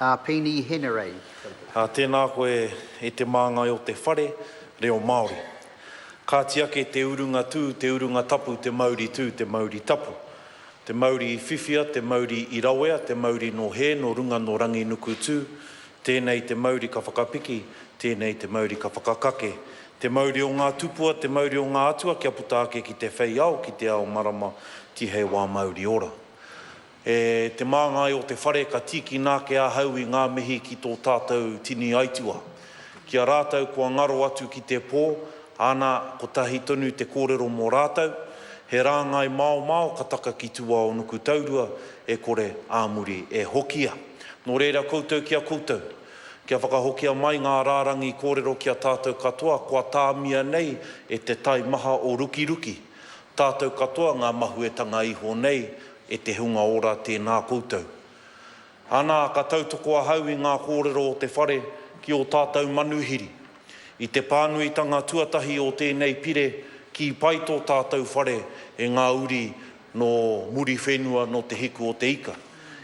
Pini Hinerei. Tēnā koe e te māngai o te whare, reo Māori. Ka tiake te urunga tū, te urunga tapu, te Māori tū, te Māori tapu. Te Māori whiwhia, te Māori i rawea, te Māori no he, no runga no rangi nuku tū. Tēnei te Māori ka whakapiki, tēnei te Māori ka whakakake. Te Māori o ngā tupua, te Māori o ngā atua, kia puta ake ki te whai au, ki te ao marama, tihei wā Māori ora. E te māngai o te whare ka tiki nā ke ahau i ngā mihi ki tō tātou tini aitua. Kia rātou kua ngaro atu ki te pō, ana ko tahi tonu te kōrero mō rātou, he rāngai mao ka taka ki tua o nuku taurua, e kore āmuri e hokia. Nō reira koutou kia koutou, kia whakahokia mai ngā rārangi kōrero kia tātou katoa, kua tāmia nei e te tai maha o ruki. Tātou katoa ngā mahuetanga iho nei, e te hunga ora tēnā koutou. Ana ka tautoko ahau i ngā kōrero o te whare ki o tātou manuhiri. I te pānuitanga tuatahi o tēnei pire ki pai tō tātou whare e ngā uri no muri whenua no te hiku o te ika.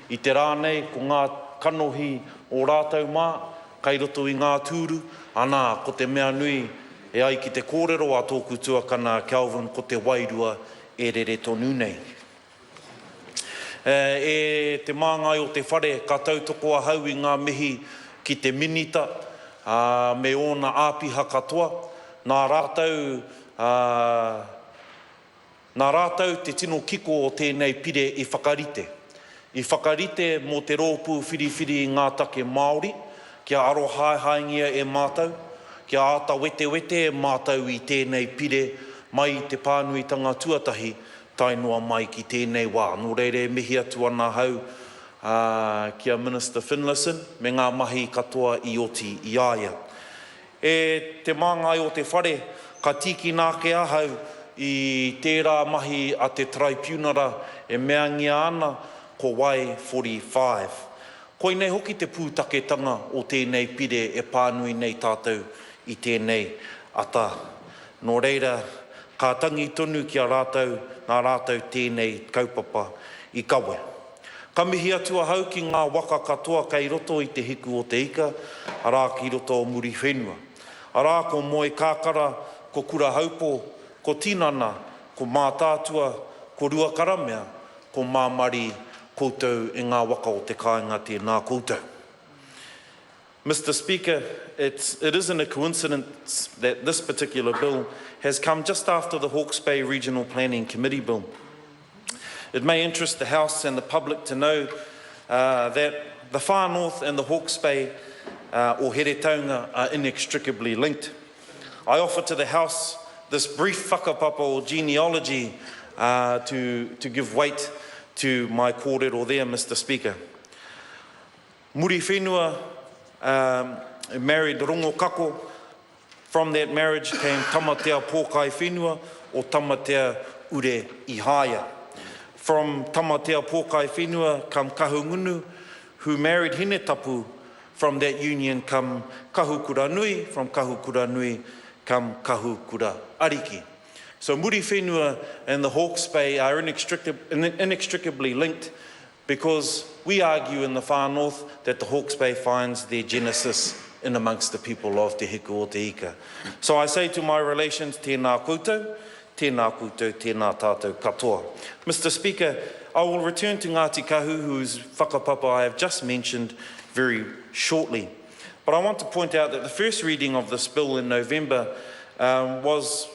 I te rānei ko ngā kanohi o rātou mā, kai roto i ngā tūru, ana ko te mea nui e ai ki te kōrero a tōku tuakana Kelvin ko te wairua e rere tonu nei. E te māngai o te whare, ka tautoko ahau i ngā mihi ki te minita, me ona āpiha katoa, nā rātou te tino kiko o tēnei pire i whakarite. I whakarite mō te rōpū whiriwhiri i ngā take Māori, kia aro haingia e mātou, kia āta wete e mātou i tēnei pire mai te pānuitanga tuatahi, tainua mai ki tēnei wā. Nō reire mihi atu ana hau kia Minister Finlayson, me ngā mahi katoa i oti i aia. E te māngai o te whare, ka tiki nā ke ahau i tērā mahi a te tribunara e mea ngia ana ko wai 45. Koinei hoki te pūtaketanga o tēnei pire e pānui nei tātou i tēnei ata. Nō reira, ka tangi tonu ki a rātou, nā rātou tēnei kaupapa i kawe. Ka mihi atu ahau ki ngā waka katoa kei roto i te hiku o te ika, arā ki roto o muri whenua. Arā ko moe kākara, ko kura haupo, ko tinana, ko mātātua, ko rua karamea, ko māmari koutou e ngā waka o te kāinga tēnā koutou. Mr. Speaker, it isn't a coincidence that this particular bill has come just after the Hawke's Bay Regional Planning Committee bill. It may interest the House and the public to know that the Far North and the Hawke's Bay or Heretaunga are inextricably linked. I offer to the House this brief whakapapa or genealogy to give weight to my kōrero there, Mr. Speaker. Muri whenua married Rongo Kako. From that marriage came Tamatea Pōkai Whenua o Tamatea Ure Ihaya. From Tamatea Pōkai Whenua come Kahungunu, who married Hinetapu. From that union come Kahukura Nui. From Kahukura Nui come Kahukura Ariki. So Muri Whenua and the Hawke's Bay are inextricably linked because we argue in the Far North that the Hawke's Bay finds their genesis in amongst the people of Te Hiku o Te Ika. So I say to my relations, tēnā koutou, tēnā tātou katoa. Mr. Speaker, I will return to Ngāti Kahu, whose whakapapa I have just mentioned very shortly. But I want to point out that the first reading of this bill in November was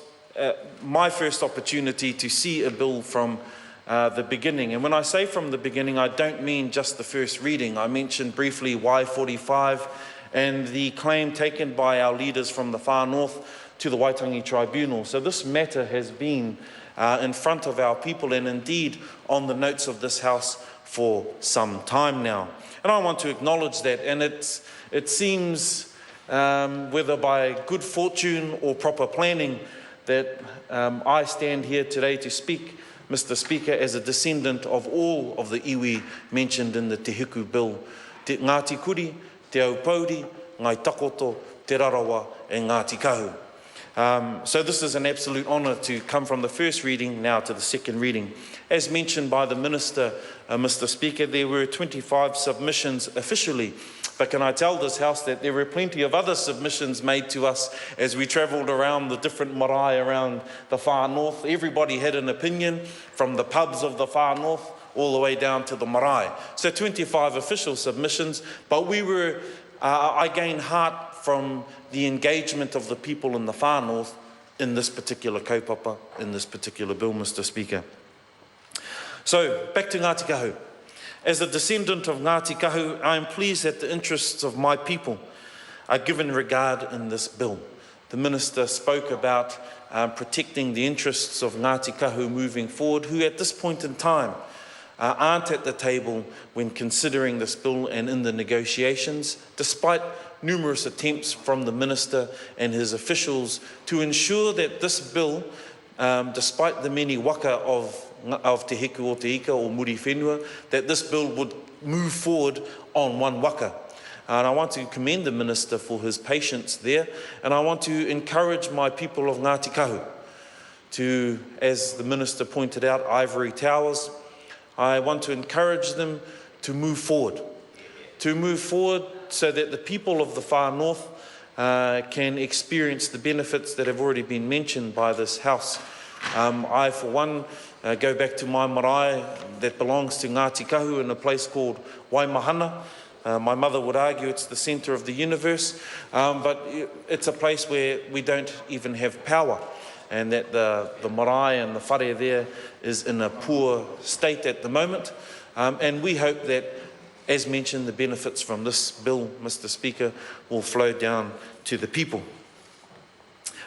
my first opportunity to see a bill from the beginning. And when I say from the beginning, I don't mean just the first reading. I mentioned briefly Y45 and the claim taken by our leaders from the Far North to the Waitangi Tribunal. So this matter has been in front of our people and indeed on the notes of this House for some time now. And I want to acknowledge that, and it seems, whether by good fortune or proper planning, that I stand here today to speak, Mr. Speaker, as a descendant of all of the iwi mentioned in the Te Hiku Bill. Te Ngāti Kuri, Te Aupauri, Ngai Takoto, Te Rarawa, and Ngāti Kahu. So this is an absolute honour to come from the first reading now to the second reading. As mentioned by the Minister, Mr. Speaker, there were 25 submissions officially, but can I tell this House that there were plenty of other submissions made to us as we travelled around the different marae around the far north. Everybody had an opinion, from the pubs of the far north all the way down to the marae. So 25 official submissions, but I gained heart from the engagement of the people in the far north in this particular kaupapa, in this particular bill, Mr. Speaker. So, back to Ngāti Kahu. As a descendant of Ngāti Kahu, I am pleased that the interests of my people are given regard in this bill. The Minister spoke about protecting the interests of Ngāti Kahu moving forward, who at this point in time aren't at the table when considering this bill and in the negotiations, despite numerous attempts from the Minister and his officials to ensure that this bill, despite the many waka of Te Hiku o Te Ika or Muri Whenua, that this bill would move forward on one waka. And I want to commend the Minister for his patience there, and I want to encourage my people of Ngāti Kahu to, as the Minister pointed out, ivory towers. I want to encourage them to move forward so that the people of the far north can experience the benefits that have already been mentioned by this House. I, for one, go back to my marae that belongs to Ngāti Kahu in a place called Waimahana. My mother would argue it's the centre of the universe, but it's a place where we don't even have power, and that the marae and the whare there is in a poor state at the moment. And we hope that, as mentioned, the benefits from this bill, Mr. Speaker, will flow down to the people.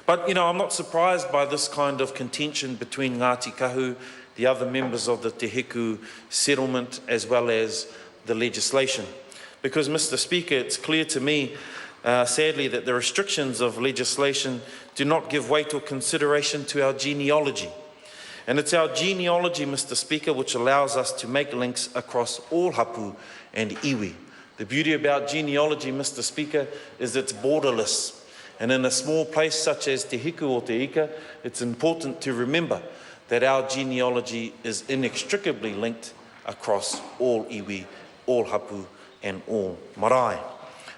But, I'm not surprised by this kind of contention between Ngāti Kahu, the other members of the Te Hiku settlement, as well as the legislation. Because, Mr. Speaker, it's clear to me, sadly, that the restrictions of legislation do not give weight or consideration to our genealogy. And it's our genealogy, Mr. Speaker, which allows us to make links across all hapu and iwi. The beauty about genealogy, Mr. Speaker, is it's borderless. And in a small place such as Te Hiku or Te Ika, it's important to remember that our genealogy is inextricably linked across all iwi, all hapu and all marae.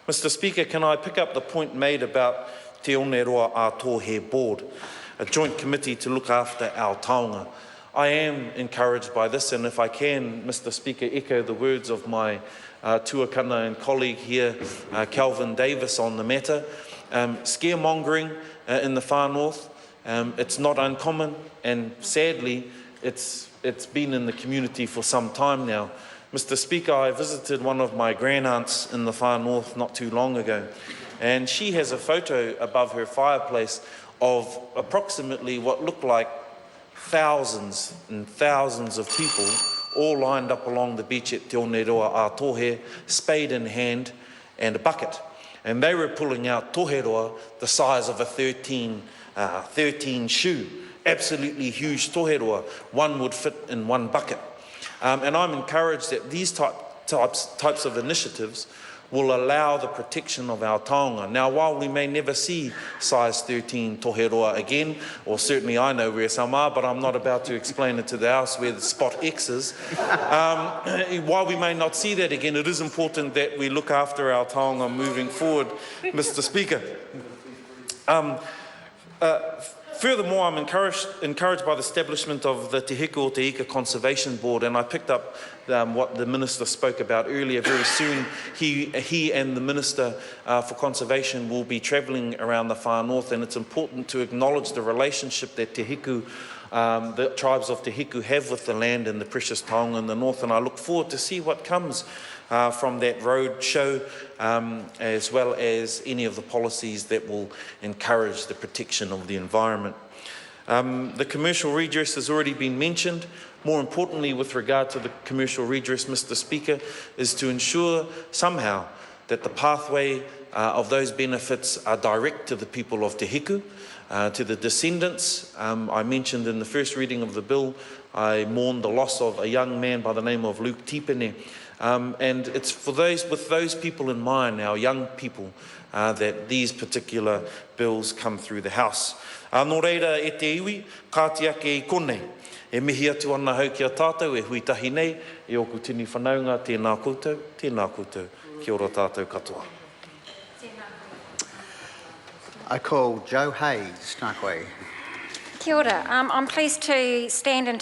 Mr. Speaker, can I pick up the point made about Te Oneroa Ātohe Board, a joint committee to look after our taonga? I am encouraged by this, and if I can, Mr. Speaker, echo the words of my tuakana and colleague here, Calvin Davis, on the matter. Scaremongering in the far north, it's not uncommon, and sadly, it's been in the community for some time now. Mr. Speaker, I visited one of my grandaunts in the far north not too long ago, and she has a photo above her fireplace of approximately what looked like thousands and thousands of people all lined up along the beach at Te Oneroa Ātohe, spade in hand and a bucket. And they were pulling out toheroa the size of a 13 shoe, absolutely huge toheroa. One would fit in one bucket. And I'm encouraged that these types of initiatives will allow the protection of our taonga. Now, while we may never see size 13 toheroa again, or certainly I know where some are, but I'm not about to explain it to the House where the spot X is. While we may not see that again, it is important that we look after our taonga moving forward, Mr. Speaker. Furthermore, I'm encouraged by the establishment of the Te Hiku o Te Ika Conservation Board, and I picked up what the Minister spoke about earlier. Very soon, he and the Minister for Conservation will be travelling around the far north, and it's important to acknowledge the relationship that Te Hiku, the tribes of Te Hiku have with the land and the precious taonga in the north, and I look forward to see what comes from that road show, as well as any of the policies that will encourage the protection of the environment. The commercial redress has already been mentioned. More importantly, with regard to the commercial redress, Mr. Speaker, is to ensure somehow that the pathway of those benefits are direct to the people of Te Hiku, to the descendants. I mentioned in the first reading of the bill, I mourned the loss of a young man by the name of Luke Tipene, And it's for with those people in mind, our young people, that these particular bills come through the House. Nō reira e te iwi, kātia ke I konei. E mihi atu ana hau ki a tātou, e huitahi nei, e oku tini whanaunga, tēnā koutou, kia ora tātou katoa. I call Joe Hayes, nā koe. Kia ora. I'm pleased to stand in